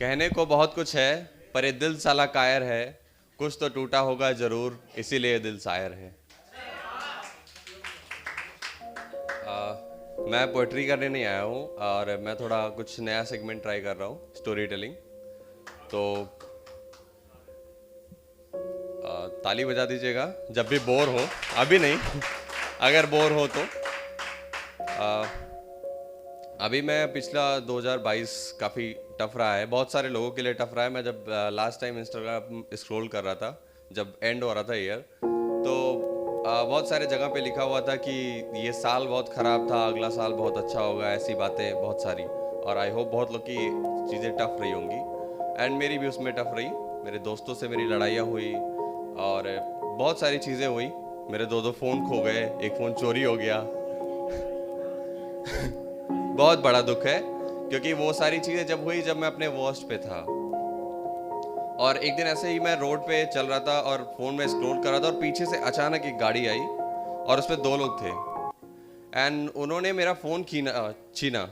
कहने को बहुत कुछ है, पर ये दिल साला कायर है। कुछ तो टूटा होगा जरूर, इसीलिए दिल शायर है। मैं पोइट्री करने नहीं आया हूँ, और मैं थोड़ा कुछ नया सेगमेंट ट्राई कर रहा हूँ, स्टोरी टेलिंग। तो ताली बजा दीजिएगा जब भी बोर हो। अभी नहीं, अगर बोर हो तो। आ, अभी मैं पिछला 2022 काफ़ी टफ रहा है, बहुत सारे लोगों के लिए टफ रहा है। मैं जब लास्ट टाइम इंस्टाग्राम स्क्रॉल कर रहा था, जब एंड हो रहा था ईयर, तो बहुत सारे जगह पे लिखा हुआ था कि ये साल बहुत ख़राब था, अगला साल बहुत अच्छा होगा, ऐसी बातें बहुत सारी। और आई होप बहुत लोग की चीज़ें टफ रही होंगी, एंड मेरी भी उसमें टफ रही। मेरे दोस्तों से मेरी लड़ाइयाँ हुई, और बहुत सारी चीज़ें हुई। मेरे दो फ़ोन खो गए, एक फ़ोन चोरी हो गया। बहुत बड़ा दुख है, क्योंकि वो सारी चीज़ें जब हुई जब मैं अपने वर्स्ट पे था। और एक दिन ऐसे ही मैं रोड पे चल रहा था और फ़ोन में स्क्रॉल कर रहा था, और पीछे से अचानक एक गाड़ी आई और उसमें दो लोग थे, एंड उन्होंने मेरा फ़ोन छीना।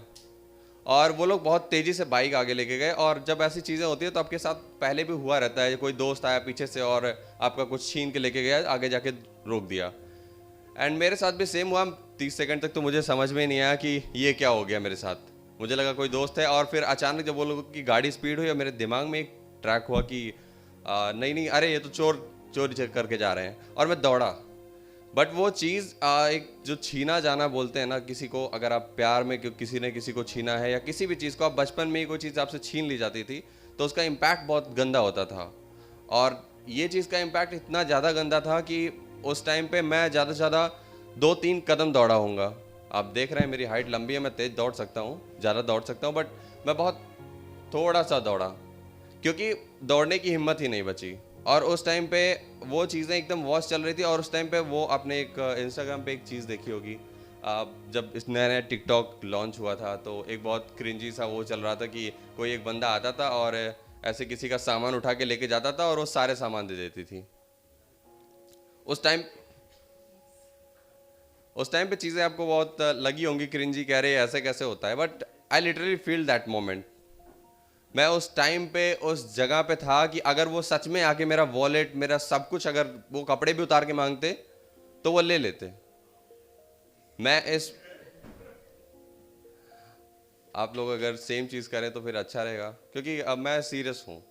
और वो लोग बहुत तेज़ी से बाइक आगे लेके गए। और जब ऐसी चीज़ें होती है तो आपके साथ पहले भी हुआ रहता है, कोई दोस्त आया पीछे से और आपका कुछ छीन के लेके गया, आगे जाके रोक दिया। एंड मेरे साथ भी सेम हुआ। 30 सेकंड तक तो मुझे समझ में नहीं आया कि ये क्या हो गया मेरे साथ। मुझे लगा कोई दोस्त है, और फिर अचानक जब वो लोगों की गाड़ी स्पीड हुई और मेरे दिमाग में एक ट्रैक हुआ कि नहीं नहीं, अरे ये तो चोरी चेक करके जा रहे हैं, और मैं दौड़ा। बट वो चीज़ एक जो छीना जाना बोलते हैं ना किसी को, अगर आप प्यार में किसी ने किसी को छीना है, या किसी भी चीज़ को आप बचपन में ही कोई चीज़ आपसे छीन ली जाती थी, तो उसका इम्पैक्ट बहुत गंदा होता था। और ये चीज़ का इम्पैक्ट इतना ज़्यादा गंदा था कि उस टाइम पे मैं ज़्यादा से ज़्यादा 2-3 कदम दौड़ा होऊंगा। आप देख रहे हैं मेरी हाइट लंबी है, मैं तेज़ दौड़ सकता हूँ, ज़्यादा दौड़ सकता हूँ, बट मैं बहुत थोड़ा सा दौड़ा, क्योंकि दौड़ने की हिम्मत ही नहीं बची। और उस टाइम पे वो चीज़ें एकदम वॉश चल रही थी। और उस टाइम पे वो आपने एक इंस्टाग्राम पे एक चीज़ देखी होगी, जब इस नया नया टिकटॉक लॉन्च हुआ था, तो एक बहुत क्रिंजी सा वो चल रहा था कि कोई एक बंदा आता था और ऐसे किसी का सामान उठा के लेके जाता था, और वो सारे सामान दे देती थी। उस टाइम उस टाइम पे चीज़ें आपको बहुत लगी होंगी क्रिंजी, कह रहे ऐसे कैसे होता है, but I literally feel that moment. मैं उस टाइम पे उस जगह पे था कि अगर वो सच में आके मेरा वॉलेट, मेरा सब कुछ, अगर वो कपड़े भी उतार के मांगते तो वो ले लेते। मैं इस आप लोग अगर सेम चीज़ करें तो फिर अच्छा रहेगा, क्योंकि अब मैं सीरियस हूँ।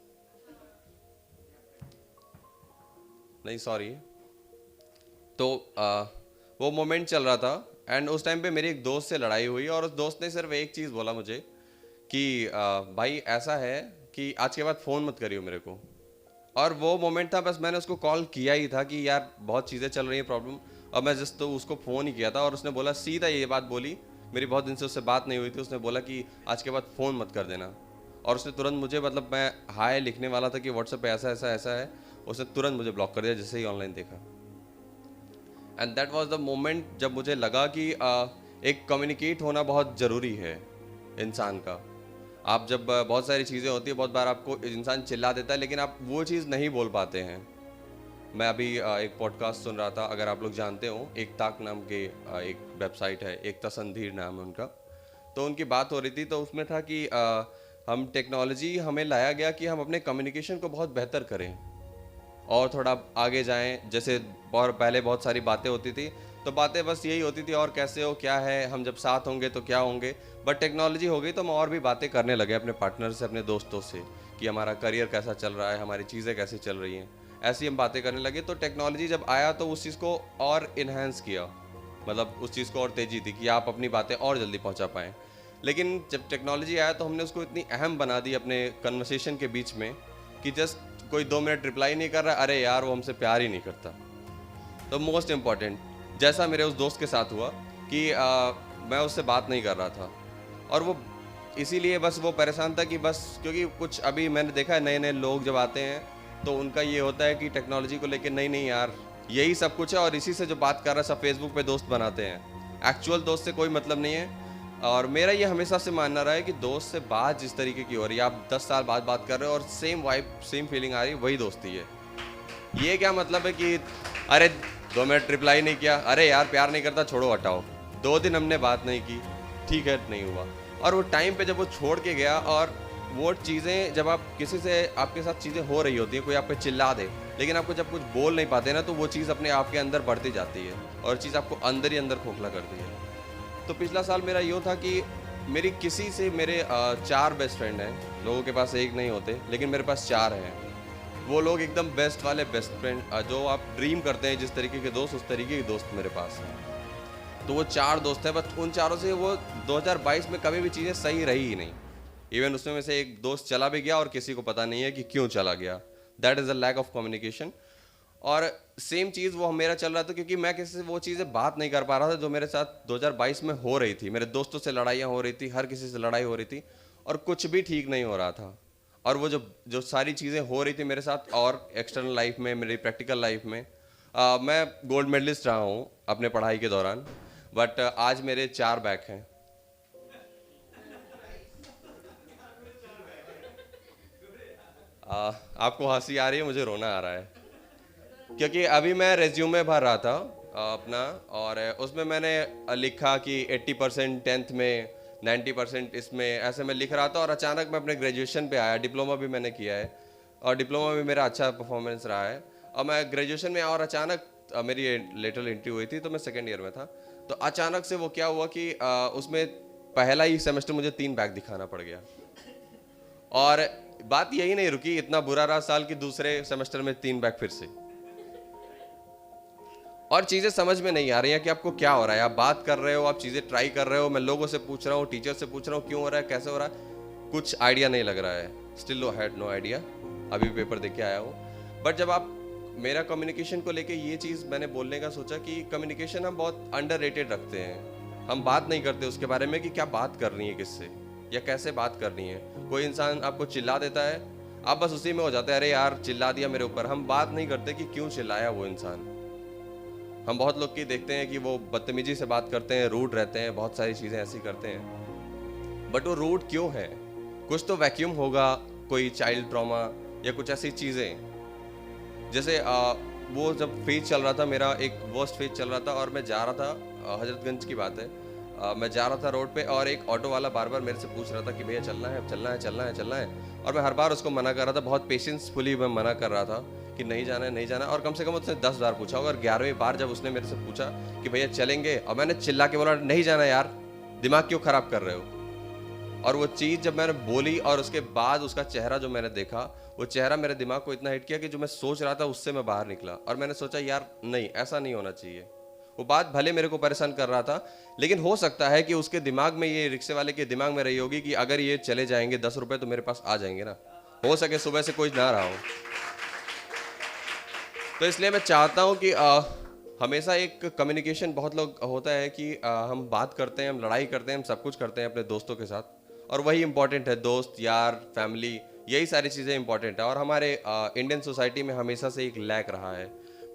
नहीं, सॉरी। तो वो मोमेंट चल रहा था, एंड उस टाइम पे मेरी एक दोस्त से लड़ाई हुई, और उस दोस्त ने सिर्फ एक चीज़ बोला मुझे कि भाई ऐसा है कि आज के बाद फ़ोन मत करियो मेरे को। और वो मोमेंट था, बस मैंने उसको कॉल किया ही था कि यार बहुत चीज़ें चल रही हैं, प्रॉब्लम। और मैं जस्ट तो उसको फ़ोन ही किया था, और उसने बोला, सीधा ये बात बोली। मेरी बहुत दिन से उससे बात नहीं हुई थी, उसने बोला कि आज के बाद फ़ोन मत कर देना। और उसने तुरंत मुझे, मतलब मैं हाय लिखने वाला था कि व्हाट्सएप पे ऐसा ऐसा ऐसा है, उसने तुरंत मुझे ब्लॉक कर दिया जैसे ही ऑनलाइन देखा। And that was the moment जब मुझे लगा कि एक कम्युनिकेट होना बहुत ज़रूरी है इंसान का। आप जब बहुत सारी चीज़ें होती है, बहुत बार आपको इंसान चिल्ला देता है, लेकिन आप वो चीज़ नहीं बोल पाते हैं। मैं अभी एक पॉडकास्ट सुन रहा था, अगर आप लोग जानते हो, एकताक नाम के एक वेबसाइट है, एकता संधीर नाम है उनका। तो उनकी बात हो रही थी, तो उसमें था कि हम टेक्नोलॉजी हमें लाया गया कि हम अपने कम्युनिकेशन को बहुत बेहतर करें और थोड़ा आगे जाएं। जैसे और पहले बहुत सारी बातें होती थी, तो बातें बस यही होती थी, और कैसे हो, क्या है, हम जब साथ होंगे तो क्या होंगे। बट टेक्नोलॉजी हो गई तो हम और भी बातें करने लगे अपने पार्टनर से, अपने दोस्तों से, कि हमारा करियर कैसा चल रहा है, हमारी चीज़ें कैसी चल रही हैं। ऐसी हम बातें करने लगे। तो टेक्नोलॉजी जब आया तो उस चीज़ को और इन्हेंस किया, मतलब उस चीज़ को और तेज़ी दी कि आप अपनी बातें और जल्दी पहुंचा पाएँ। लेकिन जब टेक्नोलॉजी आया तो हमने उसको इतनी अहम बना दी अपने कन्वर्सेशन के बीच में, कि जस्ट कोई 2 मिनट रिप्लाई नहीं कर रहा, अरे यार वो हमसे प्यार ही नहीं करता। तो मोस्ट इम्पॉर्टेंट, जैसा मेरे उस दोस्त के साथ हुआ कि मैं उससे बात नहीं कर रहा था, और वो इसीलिए बस वो परेशान था कि बस, क्योंकि कुछ अभी मैंने देखा है, नए नए लोग जब आते हैं तो उनका ये होता है कि टेक्नोलॉजी को लेके नहीं नहीं यार यही सब कुछ है, और इसी से जो बात कर रहा है सब फेसबुक पे दोस्त बनाते हैं, एक्चुअल दोस्त से कोई मतलब नहीं है। और मेरा ये हमेशा से मानना रहा है कि दोस्त से बात जिस तरीके की हो रही है, आप 10 साल बाद बात कर रहे हो और सेम वाइब सेम फीलिंग आ रही है, वही दोस्ती है। ये क्या मतलब है कि अरे 2 मिनट रिप्लाई नहीं किया, अरे यार प्यार नहीं करता, छोड़ो हटाओ, 2 दिन हमने बात नहीं की, ठीक है नहीं हुआ। और वो टाइम पे जब वो छोड़ के गया, और वो चीज़ें जब आप किसी से आपके साथ चीज़ें हो रही होती हैं, कोई आप पे चिल्ला दे, लेकिन आपको जब कुछ बोल नहीं पाते ना, तो वो चीज़ अपने आप के अंदर बढ़ती जाती है और चीज़ आपको अंदर ही अंदर खोखला करती है। तो पिछला साल मेरा यूँ था कि मेरी किसी से मेरे 4 बेस्ट फ्रेंड हैं, लोगों के पास 1 नहीं होते, लेकिन मेरे पास 4 हैं। वो लोग एकदम बेस्ट वाले बेस्ट फ्रेंड, जो आप ड्रीम करते हैं जिस तरीके के दोस्त, उस तरीके के दोस्त मेरे पास हैं। तो वो 4 दोस्त हैं, बट उन चारों से वो 2022 में कभी भी चीज़ें सही रही ही नहीं। इवन उसमें में से एक दोस्त चला भी गया और किसी को पता नहीं है कि क्यों चला गया। That is a lack of communication. और सेम चीज़ वो मेरा चल रहा था, क्योंकि मैं किसी से वो चीज़ें बात नहीं कर पा रहा था जो मेरे साथ 2022 में हो रही थी। मेरे दोस्तों से लड़ाइयाँ हो रही थी, हर किसी से लड़ाई हो रही थी और कुछ भी ठीक नहीं हो रहा था। और वो जो जो सारी चीज़ें हो रही थी मेरे साथ और एक्सटर्नल लाइफ में, मेरी प्रैक्टिकल लाइफ में, मैं गोल्ड मेडलिस्ट रहा हूँ अपने पढ़ाई के दौरान, बट आज मेरे 4 बैक हैं। आपको हंसी आ रही है, मुझे रोना आ रहा है, क्योंकि अभी मैं रेज्यूमे भर रहा था अपना, और उसमें मैंने लिखा कि 80% 10th में, 90% इसमें, ऐसे मैं लिख रहा था। और अचानक मैं अपने ग्रेजुएशन पे आया, डिप्लोमा भी मैंने किया है और डिप्लोमा में मेरा अच्छा परफॉर्मेंस रहा है। और मैं ग्रेजुएशन में, और अचानक मेरी लेटर एंट्री हुई थी तो मैं सेकेंड ईयर में था। तो अचानक से वो क्या हुआ कि उसमें पहला ही सेमेस्टर मुझे 3 बैक दिखाना पड़ गया। और बात यही नहीं रुकी, इतना बुरा रहा साल कि दूसरे सेमेस्टर में 3 बैक फिर से। और चीज़ें समझ में नहीं आ रही हैं कि आपको क्या हो रहा है। आप बात कर रहे हो, आप चीज़ें ट्राई कर रहे हो, मैं लोगों से पूछ रहा हूँ, टीचर से पूछ रहा हूँ क्यों हो रहा है, कैसे हो रहा है, कुछ आइडिया नहीं लग रहा है। Still no had no idea, अभी पेपर देके आया हूँ। बट जब आप मेरा कम्युनिकेशन को लेके ये चीज़ मैंने बोलने का सोचा कि कम्युनिकेशन हम बहुत अंडररेटेड रखते हैं। हम बात नहीं करते उसके बारे में कि क्या बात करनी है किससे या कैसे बात करनी है। कोई इंसान आपको चिल्ला देता है, आप बस उसी में हो जाते हैं, अरे यार चिल्ला दिया मेरे ऊपर। हम बात नहीं करते कि क्यों चिल्लाया वो इंसान। हम बहुत लोग की देखते हैं कि वो बदतमीजी से बात करते हैं, रूड रहते हैं, बहुत सारी चीज़ें ऐसी करते हैं। बट वो रूड क्यों है? कुछ तो वैक्यूम होगा, कोई चाइल्ड ट्रॉमा या कुछ ऐसी चीज़ें। जैसे वो जब फेज चल रहा था, मेरा एक वर्स्ट फेज चल रहा था और मैं जा रहा था, हजरतगंज की बात है, मैं जा रहा था रोड पे और एक ऑटो वाला बार बार मेरे से पूछ रहा था कि भैया चलना है, चलना है, चलना है, चलना है। और मैं हर बार उसको मना कर रहा था, बहुत पेशेंसफुली मैं मना कर रहा था कि नहीं जाना है, नहीं जाना है। और कम से कम उसने 10 बार पूछा होगा, और 11वीं बार जब उसने मेरे से पूछा कि भैया चलेंगे, और मैंने चिल्ला के बोला नहीं जाना यार, दिमाग क्यों खराब कर रहे हो। और वो चीज़ जब मैंने बोली और उसके बाद उसका चेहरा जो मैंने देखा, वो चेहरा मेरे दिमाग को इतना हिट किया कि जो मैं सोच रहा था उससे मैं बाहर निकला। और मैंने सोचा यार नहीं, ऐसा नहीं होना चाहिए। वो बात भले मेरे को परेशान कर रहा था, लेकिन हो सकता है कि उसके दिमाग में, ये रिक्शे वाले के दिमाग में रही होगी कि अगर ये चले जाएंगे 10 रुपए तो मेरे पास आ जाएंगे ना, हो सके सुबह से कोई ना रहा हो। तो इसलिए मैं चाहता हूँ कि हमेशा एक कम्युनिकेशन, बहुत लोग होता है कि हम बात करते हैं, हम लड़ाई करते हैं, हम सब कुछ करते हैं अपने दोस्तों के साथ, और वही इंपॉर्टेंट है, दोस्त, यार, फैमिली, यही सारी चीज़ें इंपॉर्टेंट है। और हमारे इंडियन सोसाइटी में हमेशा से एक लैक रहा है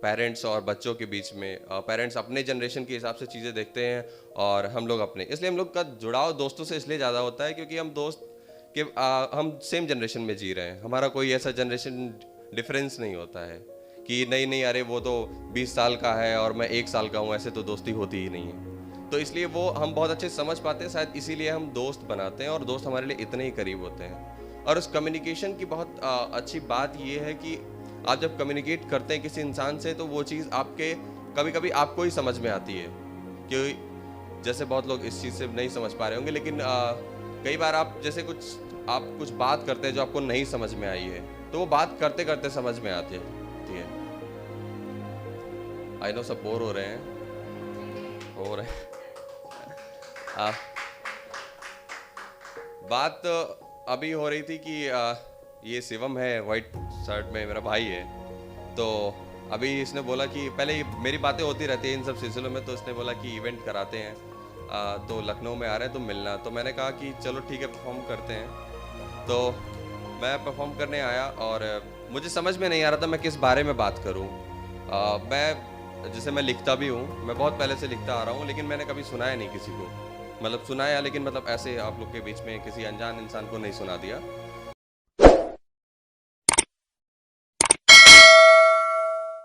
पेरेंट्स और बच्चों के बीच में। पेरेंट्स अपने जनरेशन के हिसाब से चीज़ें देखते हैं और हम लोग अपने, इसलिए हम लोग का जुड़ाव दोस्तों से इसलिए ज़्यादा होता है क्योंकि हम दोस्त के हम सेम जनरेशन में जी रहे हैं। हमारा कोई ऐसा जनरेशन डिफरेंस नहीं होता है कि नहीं नहीं अरे वो तो 20 साल का है और मैं 1 साल का हूँ, ऐसे तो दोस्ती होती ही नहीं है। तो इसलिए वो हम बहुत अच्छे से समझ पाते हैं, शायद इसीलिए हम दोस्त बनाते हैं और दोस्त हमारे लिए इतने ही करीब होते हैं। और उस कम्युनिकेशन की बहुत अच्छी बात ये है कि आप जब कम्युनिकेट करते हैं किसी इंसान से, तो वो चीज़ आपके कभी कभी आपको ही समझ में आती है। कि जैसे बहुत लोग इस चीज़ से नहीं समझ पा रहे होंगे, लेकिन कई बार आप जैसे आप कुछ बात करते हैं जो आपको नहीं समझ में आई है, तो वो बात करते करते समझ में आती है। आई नो सब बोर हो रहे हैं। बात अभी हो रही थी कि ये शिवम है, वाइट शर्ट में, मेरा भाई है। तो अभी इसने बोला कि पहले मेरी बातें होती रहती हैं इन सब सिलसिलों में, तो इसने बोला कि इवेंट कराते हैं, तो लखनऊ में आ रहे हैं, तो मिलना। तो मैंने कहा कि चलो ठीक है, परफॉर्म करते हैं। तो मैं परफॉर्म करने आया और मुझे समझ में नहीं आ रहा था मैं किस बारे में बात करूं। जैसे मैं लिखता भी हूं, मैं बहुत पहले से लिखता आ रहा हूं, लेकिन मैंने कभी सुनाया नहीं किसी को। मतलब सुनाया, लेकिन मतलब ऐसे आप लोग के बीच में किसी अनजान इंसान को नहीं सुना दिया।